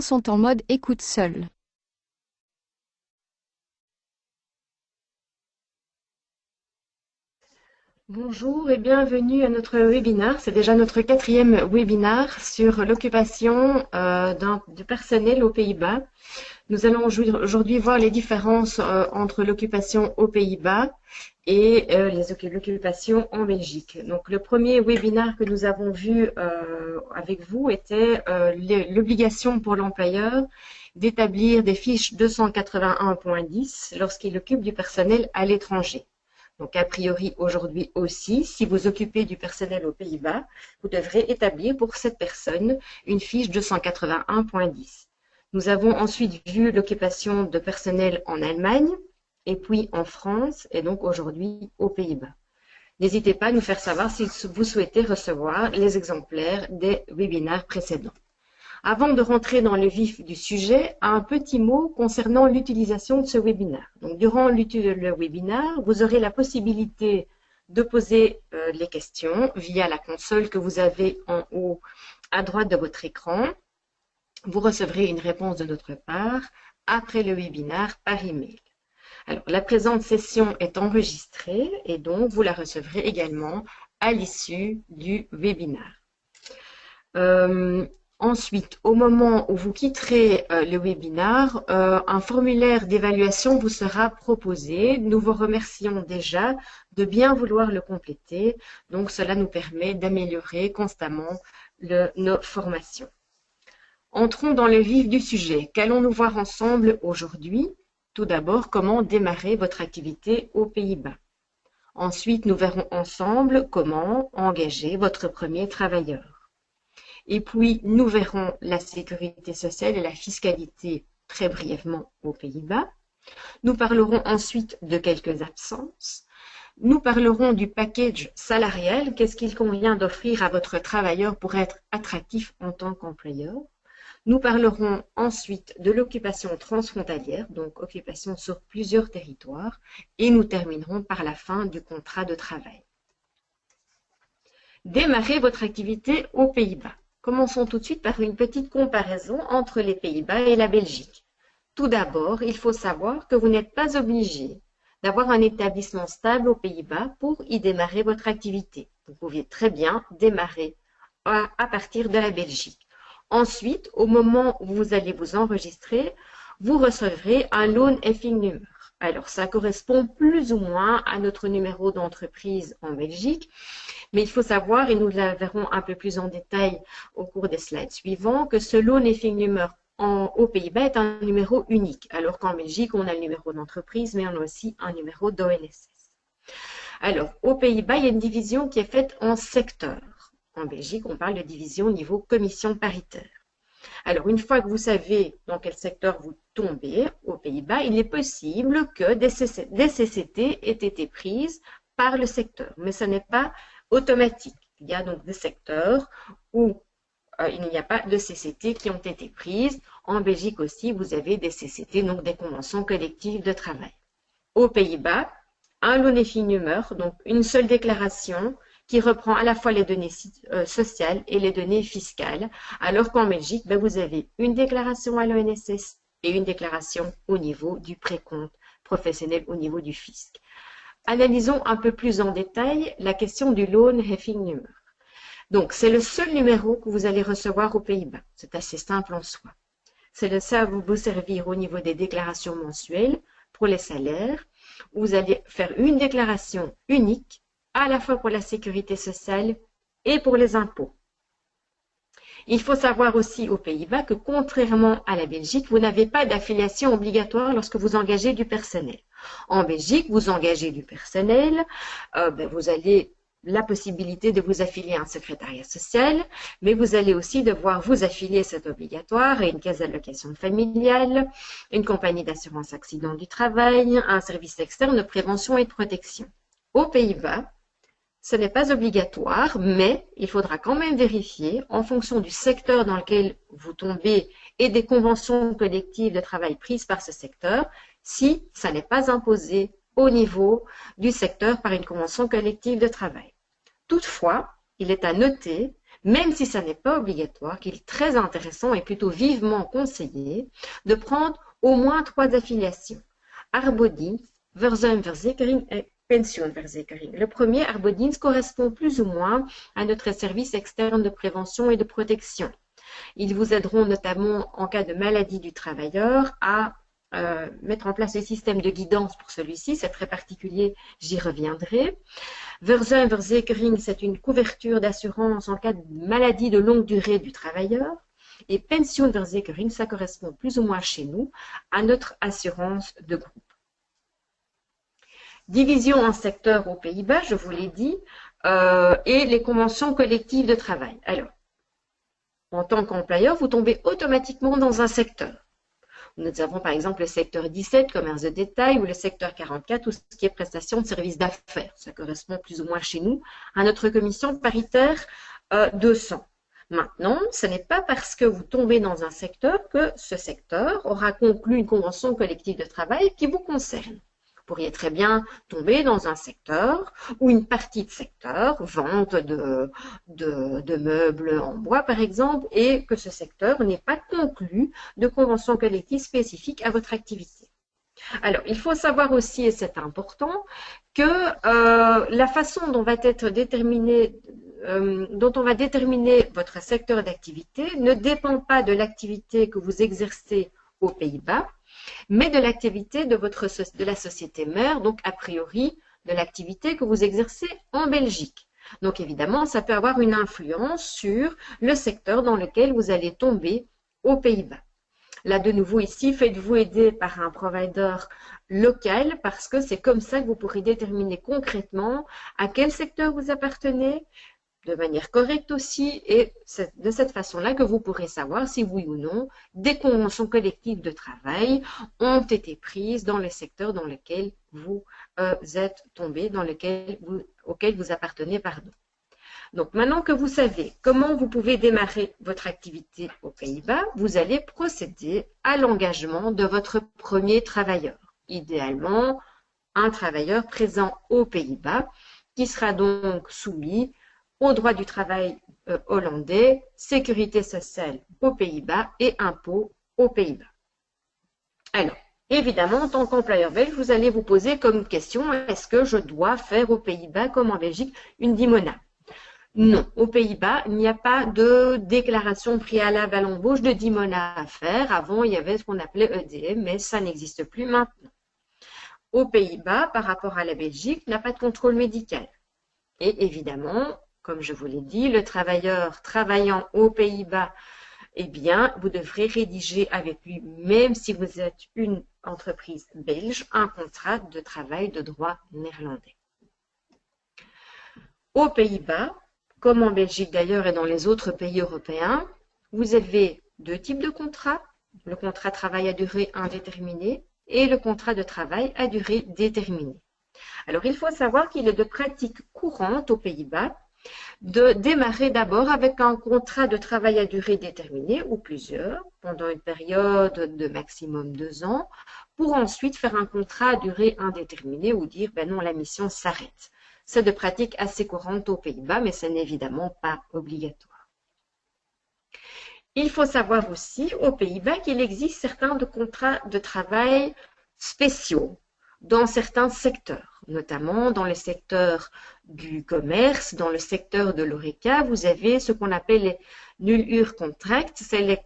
participants sont en mode écoute seul. Bonjour et bienvenue à notre webinaire. C'est déjà notre 4e webinaire sur l'occupation du personnel aux Pays-Bas. Nous allons aujourd'hui voir les différences entre l'occupation aux Pays-Bas et l'occupation en Belgique. Donc, le premier webinaire que nous avons vu avec vous était l'obligation pour l'employeur d'établir des fiches 281.10 lorsqu'il occupe du personnel à l'étranger. Donc, a priori, aujourd'hui aussi, si vous occupez du personnel aux Pays-Bas, vous devrez établir pour cette personne une fiche 281.10. Nous avons ensuite vu l'occupation de personnel en Allemagne, et puis en France, et donc aujourd'hui aux Pays-Bas. N'hésitez pas à nous faire savoir si vous souhaitez recevoir les exemplaires des webinaires précédents. Avant de rentrer dans le vif du sujet, un petit mot concernant l'utilisation de ce webinaire. Donc, durant le webinaire, vous aurez la possibilité de poser les questions via la console que vous avez en haut à droite de votre écran. Vous recevrez une réponse de notre part après le webinaire par email. Alors, la présente session est enregistrée et donc vous la recevrez également à l'issue du webinaire. Ensuite, au moment où vous quitterez le webinaire, un formulaire d'évaluation vous sera proposé. Nous vous remercions déjà de bien vouloir le compléter. Donc, cela nous permet d'améliorer constamment nos formations. Entrons dans le vif du sujet. Qu'allons-nous voir ensemble aujourd'hui? Tout d'abord, comment démarrer votre activité aux Pays-Bas. Ensuite, nous verrons ensemble comment engager votre premier travailleur. Et puis, nous verrons la sécurité sociale et la fiscalité très brièvement aux Pays-Bas. Nous parlerons ensuite de quelques absences. Nous parlerons du package salarial. Qu'est-ce qu'il convient d'offrir à votre travailleur pour être attractif en tant qu'employeur? Nous parlerons ensuite de l'occupation transfrontalière, donc occupation sur plusieurs territoires. Et nous terminerons par la fin du contrat de travail. Démarrez votre activité aux Pays-Bas. Commençons tout de suite par une petite comparaison entre les Pays-Bas et la Belgique. Tout d'abord, il faut savoir que vous n'êtes pas obligé d'avoir un établissement stable aux Pays-Bas pour y démarrer votre activité. Vous pouvez très bien démarrer à partir de la Belgique. Ensuite, au moment où vous allez vous enregistrer, vous recevrez un Loan Effing Number. Alors, ça correspond plus ou moins à notre numéro d'entreprise en Belgique, mais il faut savoir, et nous la verrons un peu plus en détail au cours des slides suivants, que ce Loan Effing Number aux Pays-Bas est un numéro unique, alors qu'en Belgique, on a le numéro d'entreprise, mais on a aussi un numéro d'ONSS. Alors, aux Pays-Bas, il y a une division qui est faite en secteurs. En Belgique, on parle de division au niveau commission paritaire. Alors, une fois que vous savez dans quel secteur vous tombez aux Pays-Bas, il est possible que des CCT aient été prises par le secteur, mais ce n'est pas automatique. Il y a donc des secteurs où il n'y a pas de CCT qui ont été prises. En Belgique aussi, vous avez des CCT, donc des conventions collectives de travail. Aux Pays-Bas, un Loan Effing Number, donc une seule déclaration qui reprend à la fois les données sociales et les données fiscales, alors qu'en Belgique, vous avez une déclaration à l'ONSS et une déclaration au niveau du précompte professionnel, au niveau du fisc. Analysons un peu plus en détail la question du Loan Effing Number. Donc, c'est le seul numéro que vous allez recevoir aux Pays-Bas. C'est assez simple en soi. Ça va vous servir au niveau des déclarations mensuelles pour les salaires. Vous allez faire une déclaration unique à la fois pour la sécurité sociale et pour les impôts. Il faut savoir aussi aux Pays-Bas que contrairement à la Belgique, vous n'avez pas d'affiliation obligatoire lorsque vous engagez du personnel. En Belgique, vous engagez du personnel, vous avez la possibilité de vous affilier à un secrétariat social, mais vous allez aussi devoir vous affilier, c'est obligatoire, à une caisse d'allocation familiale, une compagnie d'assurance accident du travail, un service externe de prévention et de protection. Aux Pays-Bas, ce n'est pas obligatoire, mais il faudra quand même vérifier, en fonction du secteur dans lequel vous tombez et des conventions collectives de travail prises par ce secteur, si ça n'est pas imposé au niveau du secteur par une convention collective de travail. Toutefois, il est à noter, même si ça n'est pas obligatoire, qu'il est très intéressant et plutôt vivement conseillé de prendre au moins 3 affiliations. Arbodienst, Verzuimverzekering et Pensioenverzekering. Le premier, Arbodienst, correspond plus ou moins à notre service externe de prévention et de protection. Ils vous aideront notamment en cas de maladie du travailleur à mettre en place des systèmes de guidance pour celui-ci, c'est très particulier, j'y reviendrai. Verzuimverzekering, c'est une couverture d'assurance en cas de maladie de longue durée du travailleur. Et Pensioenverzekering, ça correspond plus ou moins chez nous à notre assurance de groupe. Division en secteurs aux Pays-Bas, je vous l'ai dit, et les conventions collectives de travail. Alors, en tant qu'employeur, vous tombez automatiquement dans un secteur. Nous avons par exemple le secteur 17, commerce de détail, ou le secteur 44, tout ce qui est prestation de services d'affaires. Ça correspond plus ou moins chez nous à notre commission paritaire 200. Maintenant, ce n'est pas parce que vous tombez dans un secteur que ce secteur aura conclu une convention collective de travail qui vous concerne. Vous pourriez très bien tomber dans un secteur ou une partie de secteur, vente de meubles en bois par exemple, et que ce secteur n'ait pas conclu de convention collective spécifique à votre activité. Alors, il faut savoir aussi, et c'est important, que la façon dont va être déterminée dont on va déterminer votre secteur d'activité ne dépend pas de l'activité que vous exercez aux Pays-Bas, mais de l'activité de la société mère, donc a priori de l'activité que vous exercez en Belgique. Donc évidemment, ça peut avoir une influence sur le secteur dans lequel vous allez tomber aux Pays-Bas. Là, de nouveau, ici, faites-vous aider par un provider local parce que c'est comme ça que vous pourrez déterminer concrètement à quel secteur vous appartenez, de manière correcte aussi, et c'est de cette façon-là que vous pourrez savoir si oui ou non des conventions collectives de travail ont été prises dans les secteurs dans lesquels vous êtes tombé, auxquels vous appartenez, pardon. Donc maintenant que vous savez comment vous pouvez démarrer votre activité aux Pays-Bas, vous allez procéder à l'engagement de votre premier travailleur. Idéalement, un travailleur présent aux Pays-Bas qui sera donc soumis au droit du travail hollandais, sécurité sociale aux Pays-Bas et impôts aux Pays-Bas. Alors, évidemment, en tant qu'employeur belge, vous allez vous poser comme question, est-ce que je dois faire aux Pays-Bas comme en Belgique une dimona? Non, aux Pays-Bas, il n'y a pas de déclaration préalable à l'embauche de dimona à faire. Avant, il y avait ce qu'on appelait EDM, mais ça n'existe plus maintenant. Aux Pays-Bas, par rapport à la Belgique, il n'y a pas de contrôle médical. Et évidemment, comme je vous l'ai dit, le travailleur travaillant aux Pays-Bas, eh bien, vous devrez rédiger avec lui, même si vous êtes une entreprise belge, un contrat de travail de droit néerlandais. Aux Pays-Bas, comme en Belgique d'ailleurs et dans les autres pays européens, vous avez 2 types de contrats, le contrat de travail à durée indéterminée et le contrat de travail à durée déterminée. Alors, il faut savoir qu'il est de pratique courante aux Pays-Bas de démarrer d'abord avec un contrat de travail à durée déterminée ou plusieurs pendant une période de maximum 2 ans pour ensuite faire un contrat à durée indéterminée ou dire ben non, la mission s'arrête. C'est de pratique assez courante aux Pays-Bas, mais ce n'est évidemment pas obligatoire. Il faut savoir aussi aux Pays-Bas qu'il existe certains contrats de travail spéciaux dans certains secteurs, notamment dans le secteur du commerce, dans le secteur de l'ORECA, vous avez ce qu'on appelle les null-uur-contracts, c'est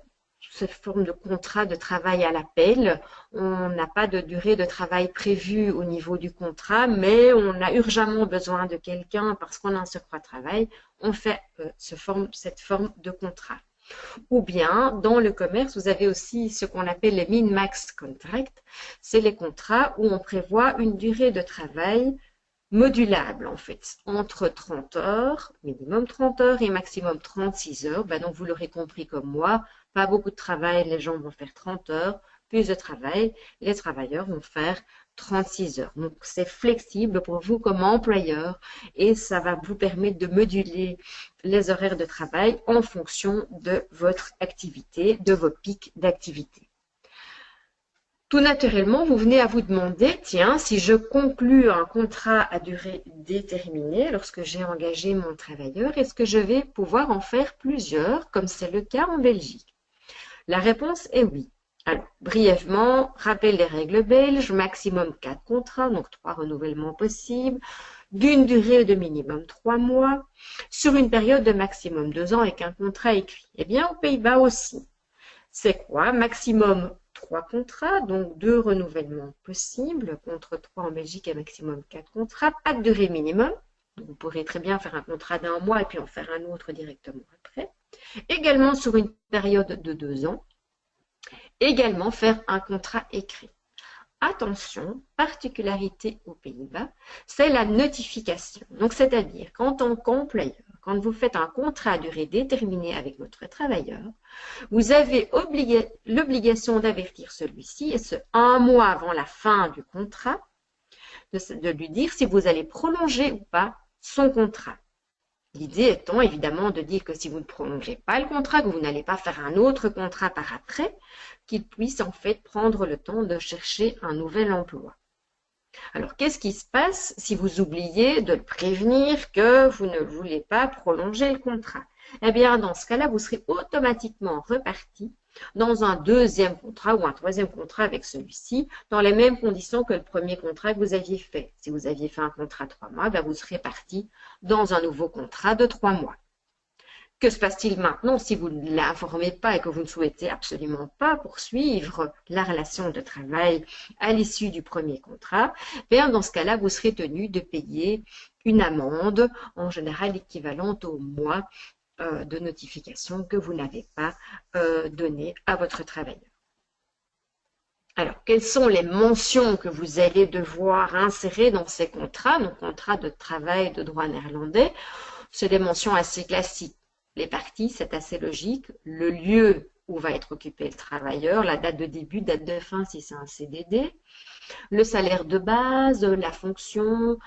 cette forme de contrat de travail à l'appel. On n'a pas de durée de travail prévue au niveau du contrat, mais on a urgemment besoin de quelqu'un parce qu'on a un surcroît de travail. On fait cette forme de contrat. Ou bien, dans le commerce, vous avez aussi ce qu'on appelle les min-max contracts. C'est les contrats où on prévoit une durée de travail modulable, en fait, entre 30 heures, minimum 30 heures et maximum 36 heures. Ben donc, vous l'aurez compris comme moi, pas beaucoup de travail, les gens vont faire 30 heures. Plus de travail, les travailleurs vont faire 36 heures. Donc, c'est flexible pour vous comme employeur et ça va vous permettre de moduler les horaires de travail en fonction de votre activité, de vos pics d'activité. Tout naturellement, vous venez à vous demander, tiens, si je conclus un contrat à durée déterminée lorsque j'ai engagé mon travailleur, est-ce que je vais pouvoir en faire plusieurs, comme c'est le cas en Belgique? La réponse est oui. Alors, brièvement, rappel des règles belges, maximum 4 contrats, donc 3 renouvellements possibles, d'une durée de minimum 3 mois, sur une période de maximum 2 ans avec un contrat écrit. Eh bien, aux Pays-Bas aussi. C'est quoi? Maximum 3 contrats, donc 2 renouvellements possibles, contre 3 en Belgique et maximum 4 contrats, pas de durée minimum. Donc, vous pourrez très bien faire un contrat d'1 mois et puis en faire un autre directement après. Également sur une période de 2 ans. Également faire un contrat écrit. Attention, particularité aux Pays-Bas, c'est la notification. Donc, c'est-à-dire qu'en tant qu'employeur, quand vous faites un contrat à durée déterminée avec votre travailleur, vous avez l'obligation d'avertir celui-ci, et ce 1 mois avant la fin du contrat, de lui dire si vous allez prolonger ou pas son contrat. L'idée étant évidemment de dire que si vous ne prolongez pas le contrat, que vous n'allez pas faire un autre contrat par après, qu'il puisse en fait prendre le temps de chercher un nouvel emploi. Alors, qu'est-ce qui se passe si vous oubliez de le prévenir que vous ne voulez pas prolonger le contrat? Eh bien, dans ce cas-là, vous serez automatiquement reparti dans un deuxième contrat ou un troisième contrat avec celui-ci, dans les mêmes conditions que le premier contrat que vous aviez fait. Si vous aviez fait un contrat de 3 mois, ben vous serez parti dans un nouveau contrat de 3 mois. Que se passe-t-il maintenant si vous ne l'informez pas et que vous ne souhaitez absolument pas poursuivre la relation de travail à l'issue du premier contrat? Bien, dans ce cas-là, vous serez tenu de payer une amende, en général équivalente au mois de notification que vous n'avez pas donné à votre travailleur. Alors, quelles sont les mentions que vous allez devoir insérer dans ces contrats, donc contrats de travail de droit néerlandais? C'est des mentions assez classiques. Les parties, c'est assez logique. Le lieu où va être occupé le travailleur, la date de début, date de fin si c'est un CDD, le salaire de base, la fonction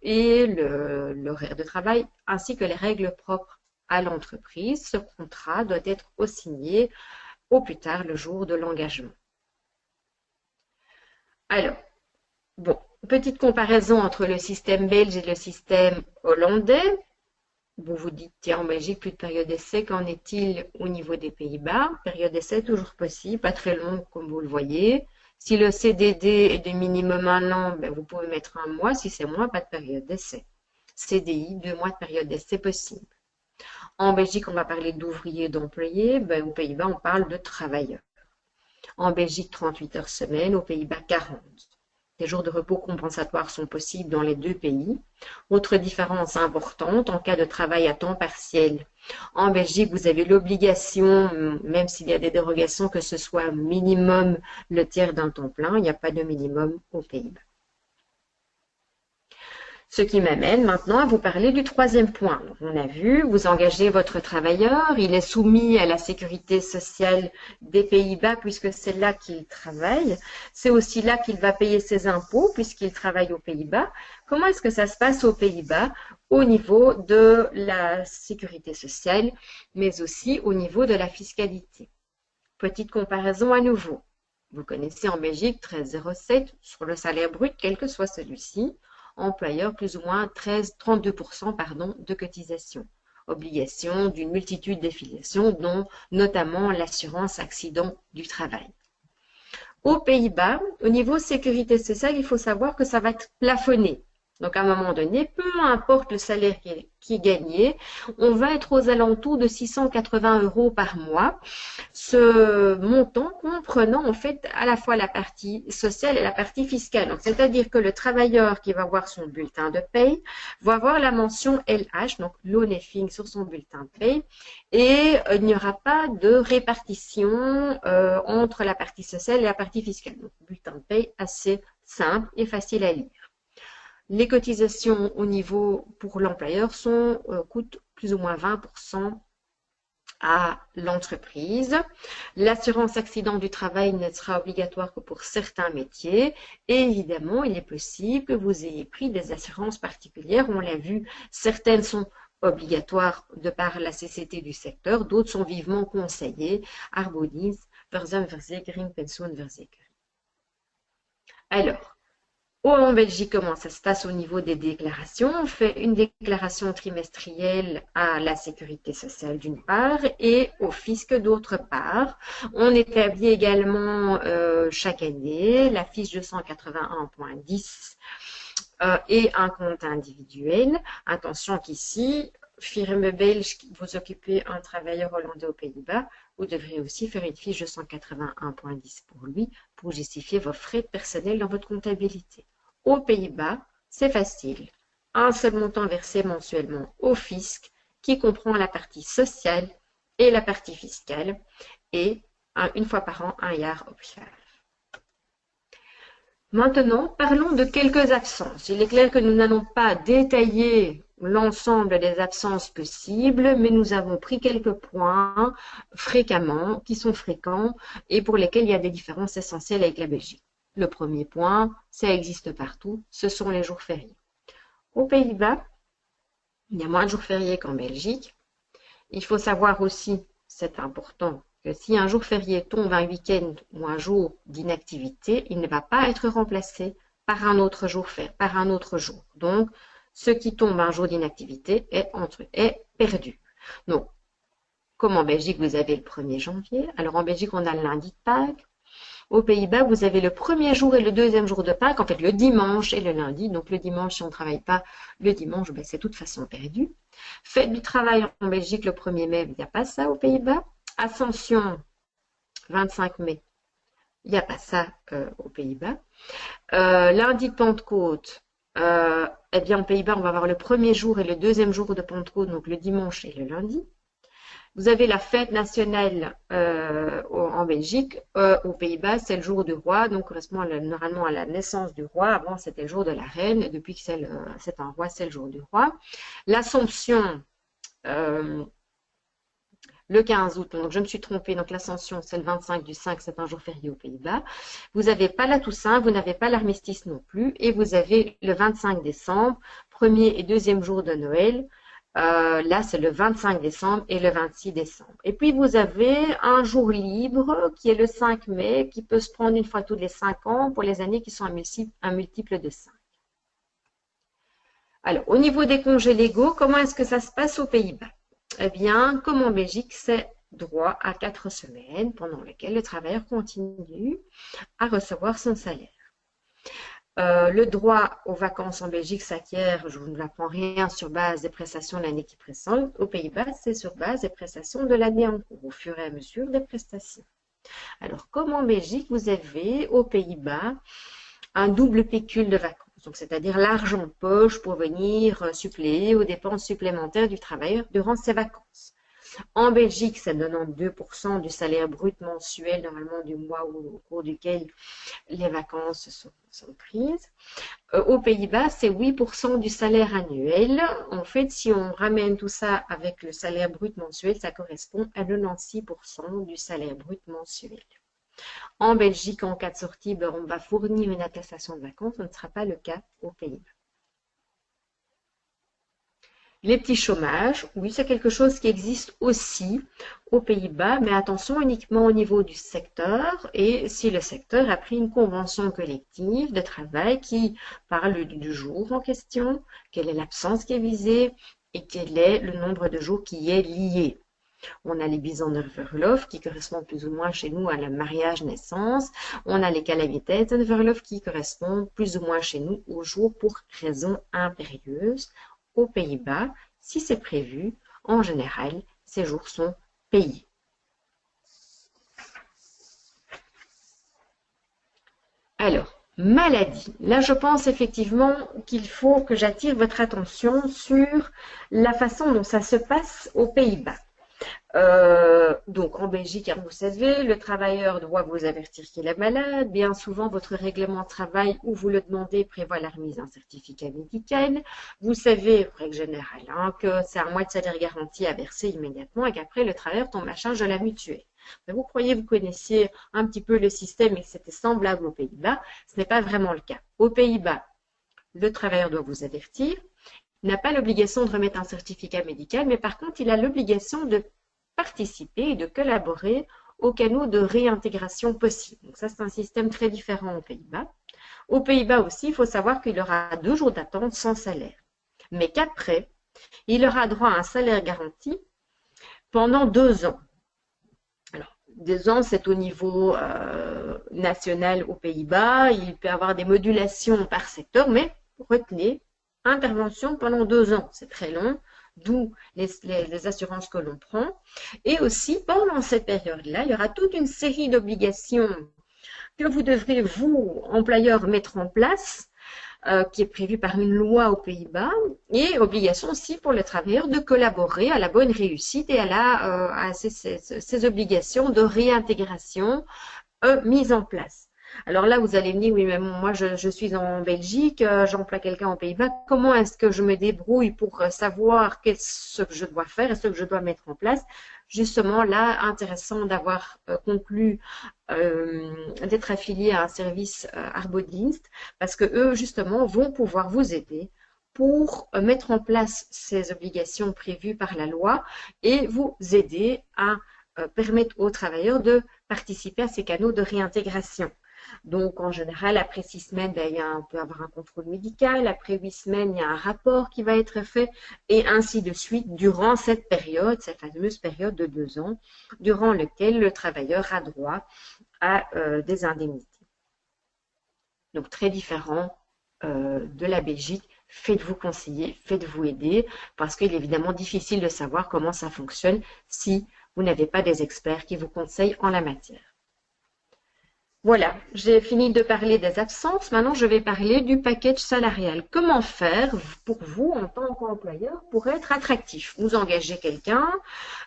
et l'horaire de travail, ainsi que les règles propres à l'entreprise. Ce contrat doit être signé au plus tard le jour de l'engagement. Alors, bon, petite comparaison entre le système belge et le système hollandais. Vous vous dites, tiens, en Belgique, plus de période d'essai, qu'en est-il au niveau des Pays-Bas? Période d'essai toujours possible, pas très longue comme vous le voyez. Si le CDD est de minimum 1 an, ben, vous pouvez mettre 1 mois. Si c'est moins, pas de période d'essai. CDI, 2 mois de période d'essai possible. En Belgique, on va parler d'ouvriers, d'employés. Ben, aux Pays-Bas, on parle de travailleurs. En Belgique, 38 heures semaine. Aux Pays-Bas, 40. Des jours de repos compensatoires sont possibles dans les 2 pays. Autre différence importante, en cas de travail à temps partiel. En Belgique, vous avez l'obligation, même s'il y a des dérogations, que ce soit minimum le tiers d'un temps plein. Il n'y a pas de minimum aux Pays-Bas. Ce qui m'amène maintenant à vous parler du troisième point. On a vu, vous engagez votre travailleur, il est soumis à la sécurité sociale des Pays-Bas puisque c'est là qu'il travaille. C'est aussi là qu'il va payer ses impôts puisqu'il travaille aux Pays-Bas. Comment est-ce que ça se passe aux Pays-Bas au niveau de la sécurité sociale, mais aussi au niveau de la fiscalité? Petite comparaison à nouveau. Vous connaissez en Belgique 13,07 sur le salaire brut, quel que soit celui-ci. Employeur plus ou moins 32% de cotisation. Obligation d'une multitude d'affiliations, dont notamment l'assurance accident du travail. Aux Pays-Bas, au niveau sécurité sociale, il faut savoir que ça va être plafonné. Donc, à un moment donné, peu importe le salaire qui est gagné, on va être aux alentours de 680 € par mois. Ce montant comprenant en fait à la fois la partie sociale et la partie fiscale. C'est-à-dire que le travailleur qui va voir son bulletin de paye va avoir la mention LH, donc low living sur son bulletin de paye, et il n'y aura pas de répartition entre la partie sociale et la partie fiscale. Donc, bulletin de paye assez simple et facile à lire. Les cotisations au niveau pour l'employeur coûtent plus ou moins 20% à l'entreprise. L'assurance accident du travail ne sera obligatoire que pour certains métiers. Et évidemment, il est possible que vous ayez pris des assurances particulières. On l'a vu, certaines sont obligatoires de par la CCT du secteur, d'autres sont vivement conseillées. Arbodienst, Verzekering, Pensioenverzekering. Alors, en Belgique, comment ça se passe au niveau des déclarations? On fait une déclaration trimestrielle à la sécurité sociale d'une part et au fisc d'autre part. On établit également chaque année la fiche 281.10 et un compte individuel. Attention qu'ici, firme belge, vous occupez un travailleur hollandais aux Pays-Bas, vous devrez aussi faire une fiche 281.10 pour lui pour justifier vos frais personnels dans votre comptabilité. Aux Pays-Bas, c'est facile. Un seul montant versé mensuellement au fisc qui comprend la partie sociale et la partie fiscale et une fois par an un jaar optional. Maintenant, parlons de quelques absences. Il est clair que nous n'allons pas détailler l'ensemble des absences possibles, mais nous avons pris quelques points fréquemment, qui sont fréquents et pour lesquels il y a des différences essentielles avec la Belgique. Le premier point, ça existe partout, ce sont les jours fériés. Aux Pays-Bas, il y a moins de jours fériés qu'en Belgique. Il faut savoir aussi, c'est important, que si un jour férié tombe un week-end ou un jour d'inactivité, il ne va pas être remplacé par un autre jour férié, par un autre jour. Donc, ce qui tombe un jour d'inactivité est perdu. Donc, comme en Belgique, vous avez le 1er janvier. Alors, en Belgique, on a le lundi de Pâques. Aux Pays-Bas, vous avez le premier jour et le deuxième jour de Pâques, en fait le dimanche et le lundi. Donc le dimanche, si on ne travaille pas le dimanche, ben, c'est de toute façon perdu. Fête du travail en Belgique le 1er mai, il n'y a pas ça aux Pays-Bas. Ascension, 25 mai, il n'y a pas ça aux Pays-Bas. Lundi de Pentecôte, eh bien aux Pays-Bas, on va avoir le premier jour et le deuxième jour de Pentecôte, donc le dimanche et le lundi. Vous avez la fête nationale en Belgique, aux Pays-Bas, c'est le jour du roi, donc correspond normalement à la naissance du roi. Avant, c'était le jour de la reine, depuis que c'est un roi, c'est le jour du roi. L'Assomption, le 15 août, donc je me suis trompée, donc l'Ascension, c'est le 25 du 5, c'est un jour férié aux Pays-Bas. Vous n'avez pas la Toussaint, vous n'avez pas l'armistice non plus, et vous avez le 25 décembre, premier et deuxième jour de Noël. Là, c'est le 25 décembre et le 26 décembre. Et puis, vous avez un jour libre qui est le 5 mai, qui peut se prendre une fois tous les 5 ans pour les années qui sont un multiple de 5. Alors, au niveau des congés légaux, comment est-ce que ça se passe aux Pays-Bas? Eh bien, comme en Belgique, c'est droit à 4 semaines pendant lesquelles le travailleur continue à recevoir son salaire. Le droit aux vacances en Belgique s'acquiert, je ne vous apprends rien, sur base des prestations de l'année qui précède. Aux Pays-Bas, c'est sur base des prestations de l'année en cours, au fur et à mesure des prestations. Alors, comme en Belgique, vous avez aux Pays-Bas un double pécule de vacances, donc c'est-à-dire l'argent de poche pour venir suppléer aux dépenses supplémentaires du travailleur durant ses vacances. En Belgique, c'est 92% du salaire brut mensuel, normalement du mois au cours duquel les vacances sont prises. Aux Pays-Bas, c'est 8% du salaire annuel. En fait, si on ramène tout ça avec le salaire brut mensuel, ça correspond à 96% du salaire brut mensuel. En Belgique, en cas de sortie, on va fournir une attestation de vacances. Ce ne sera pas le cas aux Pays-Bas. Les petits chômages, oui, c'est quelque chose qui existe aussi aux Pays-Bas, mais attention uniquement au niveau du secteur et si le secteur a pris une convention collective de travail qui parle du jour en question, quelle est l'absence qui est visée et quel est le nombre de jours qui est lié. On a les bijzonderverlof qui correspondent plus ou moins chez nous à la mariage-naissance. On a les calamiteitenverlof qui correspondent plus ou moins chez nous aux jours pour raison impérieuse. Aux Pays-Bas, si c'est prévu, en général, ces jours sont payés. Alors, maladie. Là, je pense effectivement qu'il faut que j'attire votre attention sur la façon dont ça se passe aux Pays-Bas. Donc en Belgique, hein, vous savez, le travailleur doit vous avertir qu'il est malade. Bien souvent, votre règlement de travail où vous le demandez prévoit la remise d'un certificat médical. Vous savez, règle générale, hein, que c'est un mois de salaire garanti à verser immédiatement et qu'après le travailleur tombe à charge de la mutuelle. Mais vous croyez vous connaissiez un petit peu le système et que c'était semblable aux Pays-Bas. Ce n'est pas vraiment le cas. Aux Pays-Bas, le travailleur doit vous avertir. Il n'a pas l'obligation de remettre un certificat médical, mais par contre, il a l'obligation de participer et de collaborer aux canaux de réintégration possibles. Donc ça, c'est un système très différent aux Pays-Bas. Aux Pays-Bas aussi, il faut savoir qu'il aura 2 jours d'attente sans salaire. Mais qu'après, il aura droit à un salaire garanti pendant 2 ans. Alors, 2 ans, c'est au niveau national aux Pays-Bas. Il peut y avoir des modulations par secteur, mais retenez, intervention pendant 2 ans, c'est très long, d'où les assurances que l'on prend. Et aussi, pendant cette période-là, il y aura toute une série d'obligations que vous devrez, vous, employeur, mettre en place, qui est prévue par une loi aux Pays-Bas, et obligation aussi pour les travailleurs de collaborer à la bonne réussite et à ces obligations de réintégration mises en place. Alors là, vous allez me dire, oui, mais moi, je suis en Belgique, j'emploie quelqu'un aux Pays-Bas, comment est-ce que je me débrouille pour savoir ce que je dois faire et ce que je dois mettre en place? Justement, là, intéressant d'avoir conclu d'être affilié à un service Arbodienst, parce que eux, justement, vont pouvoir vous aider pour mettre en place ces obligations prévues par la loi et vous aider à permettre aux travailleurs de participer à ces canaux de réintégration. Donc, en général, après 6 semaines, on peut avoir un contrôle médical. Après 8 semaines, il y a un rapport qui va être fait et ainsi de suite durant cette période, cette fameuse période de 2 ans, durant laquelle le travailleur a droit à des indemnités. Donc, très différent de la Belgique. Faites-vous conseiller, faites-vous aider parce qu'il est évidemment difficile de savoir comment ça fonctionne si vous n'avez pas des experts qui vous conseillent en la matière. Voilà, j'ai fini de parler des absences. Maintenant, je vais parler du package salarial. Comment faire pour vous, en tant qu'employeur, pour être attractif? Vous engagez quelqu'un,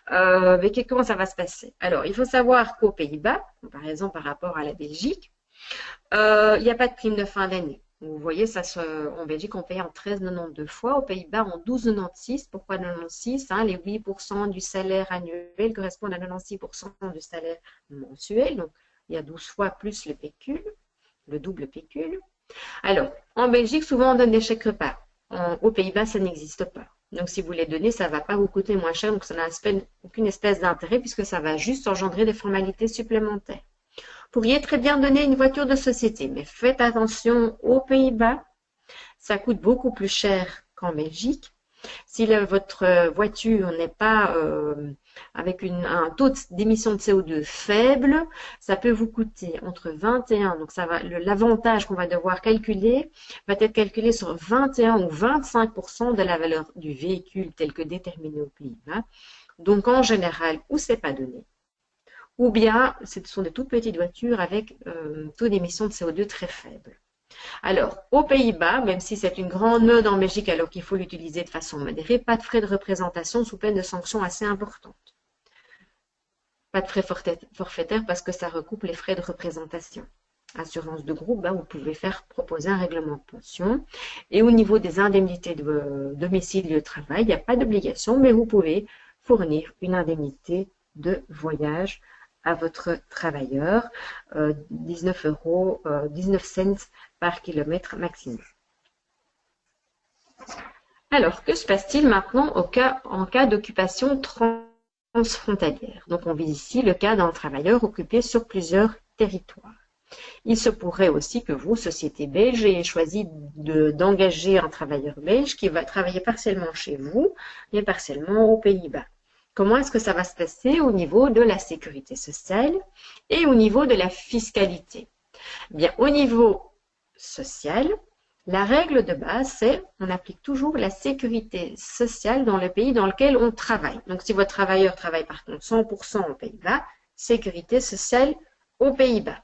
mais comment ça va se passer? Alors, il faut savoir qu'aux Pays-Bas, par exemple par rapport à la Belgique, il n'y a pas de prime de fin d'année. Vous voyez, en Belgique, on paye en 13,92 fois. Aux Pays-Bas, en 12,96. Pourquoi 96? Les 8% du salaire annuel correspondent à 96% du salaire mensuel. Donc, il y a 12 fois plus le pécule, le double pécule. Alors, en Belgique, souvent, on donne des chèques repas. Aux Pays-Bas, ça n'existe pas. Donc, si vous les donnez, ça ne va pas vous coûter moins cher. Donc, ça n'a aucune espèce d'intérêt puisque ça va juste engendrer des formalités supplémentaires. Vous pourriez très bien donner une voiture de société, mais faites attention aux Pays-Bas. Ça coûte beaucoup plus cher qu'en Belgique. Si votre voiture n'est pas avec un taux d'émission de CO2 faible, ça peut vous coûter entre 21, donc l'avantage qu'on va devoir calculer va être calculé sur 21 ou 25% de la valeur du véhicule tel que déterminé aux Pays-Bas. Donc en général, ou c'est pas donné, ou bien ce sont des toutes petites voitures avec taux d'émission de CO2 très faible. Alors, aux Pays-Bas, même si c'est une grande mode en Belgique alors qu'il faut l'utiliser de façon modérée, pas de frais de représentation sous peine de sanctions assez importantes. Pas de frais forfaitaires parce que ça recoupe les frais de représentation. Assurance de groupe, vous pouvez proposer un règlement de pension. Et au niveau des indemnités de domicile et de travail, il n'y a pas d'obligation, mais vous pouvez fournir une indemnité de voyage à votre travailleur, 19 cents par kilomètre maximum. Alors, que se passe-t-il maintenant en cas d'occupation transfrontalière? Donc, on vise ici le cas d'un travailleur occupé sur plusieurs territoires. Il se pourrait aussi que vous, société belge, ayez choisi d'engager un travailleur belge qui va travailler partiellement chez vous et partiellement aux Pays-Bas. Comment est-ce que ça va se passer au niveau de la sécurité sociale et au niveau de la fiscalité? Bien, au niveau social, la règle de base, c'est on applique toujours la sécurité sociale dans le pays dans lequel on travaille. Donc, si votre travailleur travaille par contre 100% aux Pays-Bas, sécurité sociale aux Pays-Bas.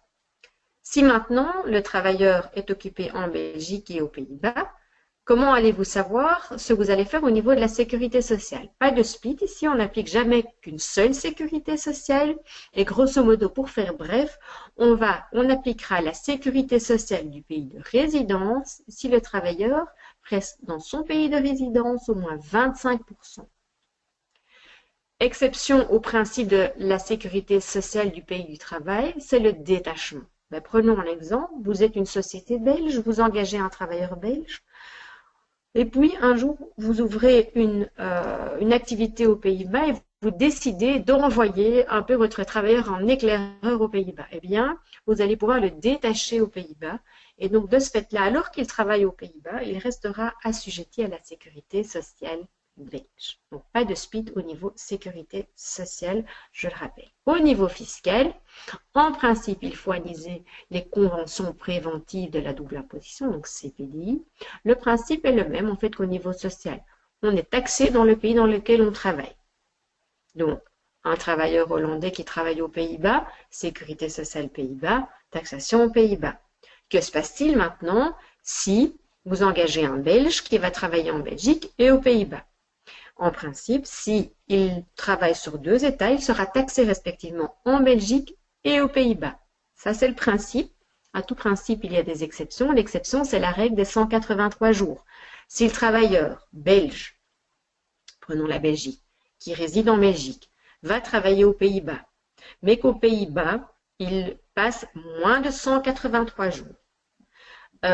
Si maintenant le travailleur est occupé en Belgique et aux Pays-Bas, comment allez-vous savoir ce que vous allez faire au niveau de la sécurité sociale? Pas de split ici, on n'applique jamais qu'une seule sécurité sociale. Et grosso modo, pour faire bref, on appliquera la sécurité sociale du pays de résidence si le travailleur reste dans son pays de résidence au moins 25%. Exception au principe de la sécurité sociale du pays du travail, c'est le détachement. Prenons un exemple, vous êtes une société belge, vous engagez un travailleur belge. Et puis, un jour, vous ouvrez une activité aux Pays-Bas et vous décidez d'envoyer un peu votre travailleur en éclaireur aux Pays-Bas, eh bien, vous allez pouvoir le détacher aux Pays-Bas. Et donc, de ce fait-là, alors qu'il travaille aux Pays-Bas, il restera assujetti à la sécurité sociale belge. Donc, pas de SPID au niveau sécurité sociale, je le rappelle. Au niveau fiscal, en principe, il faut analyser les conventions préventives de la double imposition, donc CPDI. Le principe est le même, en fait, qu'au niveau social. On est taxé dans le pays dans lequel on travaille. Donc, un travailleur hollandais qui travaille aux Pays-Bas, sécurité sociale Pays-Bas, taxation aux Pays-Bas. Que se passe-t-il maintenant si vous engagez un Belge qui va travailler en Belgique et aux Pays-Bas? En principe, s'il travaille sur 2 États, il sera taxé respectivement en Belgique et aux Pays-Bas. Ça, c'est le principe. À tout principe, il y a des exceptions. L'exception, c'est la règle des 183 jours. Si le travailleur belge, prenons la Belgique, qui réside en Belgique, va travailler aux Pays-Bas, mais qu'aux Pays-Bas, il passe moins de 183 jours,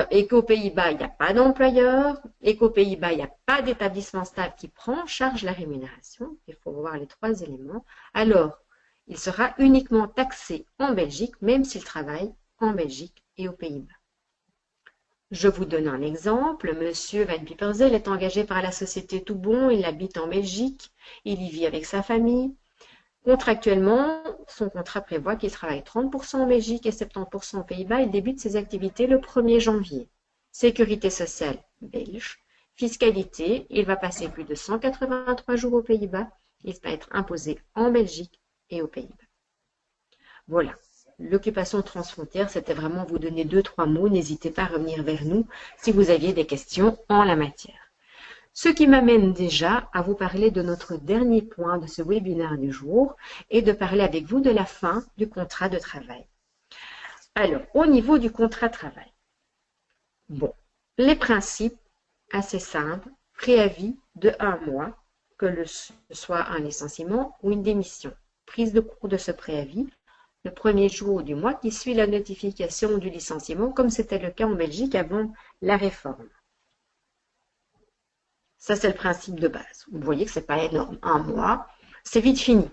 et qu'aux Pays-Bas, il n'y a pas d'employeur, et qu'aux Pays-Bas, il n'y a pas d'établissement stable qui prend en charge la rémunération, il faut voir les 3 éléments, alors il sera uniquement taxé en Belgique, même s'il travaille en Belgique et aux Pays-Bas. Je vous donne un exemple. Monsieur Van Pieperzel est engagé par la société Toubon, il habite en Belgique, il y vit avec sa famille. Contractuellement, son contrat prévoit qu'il travaille 30% en Belgique et 70% aux Pays-Bas. Il débute ses activités le 1er janvier. Sécurité sociale belge. Fiscalité, il va passer plus de 183 jours aux Pays-Bas. Il va être imposé en Belgique et aux Pays-Bas. Voilà. L'occupation transfrontière, c'était vraiment vous donner 2-3 mots. N'hésitez pas à revenir vers nous si vous aviez des questions en la matière. Ce qui m'amène déjà à vous parler de notre dernier point de ce webinaire du jour et de parler avec vous de la fin du contrat de travail. Alors, au niveau du contrat de travail, bon, les principes assez simples, préavis de 1 mois, que ce soit un licenciement ou une démission. Prise de cours de ce préavis, le 1er jour du mois qui suit la notification du licenciement, comme c'était le cas en Belgique avant la réforme. Ça, c'est le principe de base. Vous voyez que ce n'est pas énorme. 1 mois, c'est vite fini.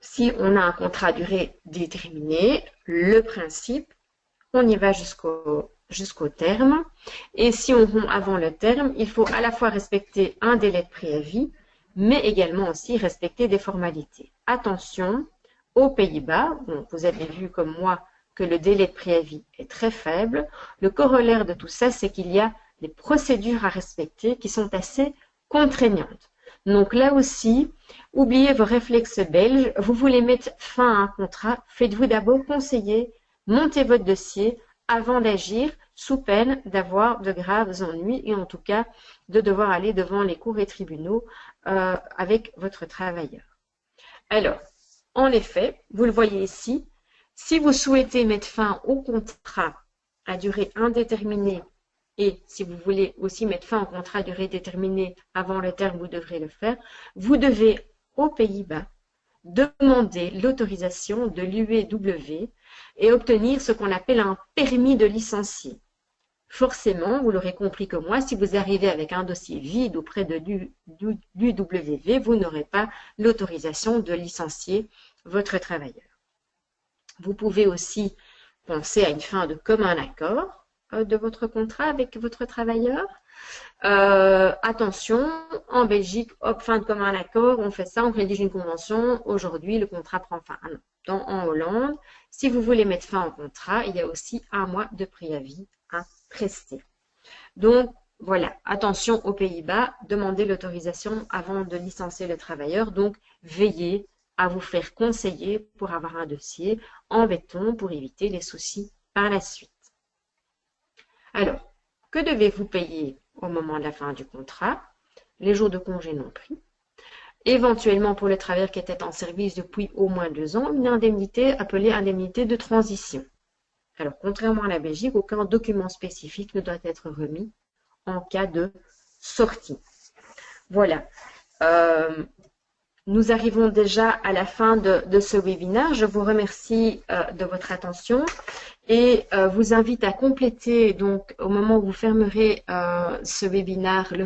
Si on a un contrat à durée déterminée, le principe, on y va jusqu'au terme. Et si on rompt avant le terme, il faut à la fois respecter un délai de préavis, mais également aussi respecter des formalités. Attention, aux Pays-Bas, bon, vous avez vu comme moi que le délai de préavis est très faible. Le corollaire de tout ça, c'est qu'il y a des procédures à respecter qui sont assez contraignantes. Donc là aussi, oubliez vos réflexes belges. Vous voulez mettre fin à un contrat, faites-vous d'abord conseiller, montez votre dossier avant d'agir, sous peine d'avoir de graves ennuis et en tout cas de devoir aller devant les cours et tribunaux avec votre travailleur. Alors, en effet, vous le voyez ici, si vous souhaitez mettre fin au contrat à durée indéterminée et si vous voulez aussi mettre fin au contrat à durée déterminée avant le terme, vous devrez le faire, vous devez aux Pays-Bas demander l'autorisation de l'UEW et obtenir ce qu'on appelle un permis de licencier. Forcément, vous l'aurez compris comme moi, si vous arrivez avec un dossier vide auprès de l'UWV, vous n'aurez pas l'autorisation de licencier votre travailleur. Vous pouvez aussi penser à une fin de commun accord de votre contrat avec votre travailleur. Attention, en Belgique, hop, fin de commun accord, on fait ça, on rédige une convention, aujourd'hui le contrat prend fin. En Hollande, si vous voulez mettre fin au contrat, il y a aussi 1 mois de préavis à prester. Donc, voilà, attention aux Pays-Bas, demandez l'autorisation avant de licencier le travailleur, donc veillez à vous faire conseiller pour avoir un dossier en béton pour éviter les soucis par la suite. Alors, que devez-vous payer au moment de la fin du contrat? Les jours de congé non pris. Éventuellement, pour les travailleurs qui étaient en service depuis au moins 2 ans, une indemnité appelée indemnité de transition. Alors, contrairement à la Belgique, aucun document spécifique ne doit être remis en cas de sortie. Voilà. Nous arrivons déjà à la fin de ce webinaire. Je vous remercie de votre attention et vous invite à compléter, donc, au moment où vous fermerez ce webinaire, le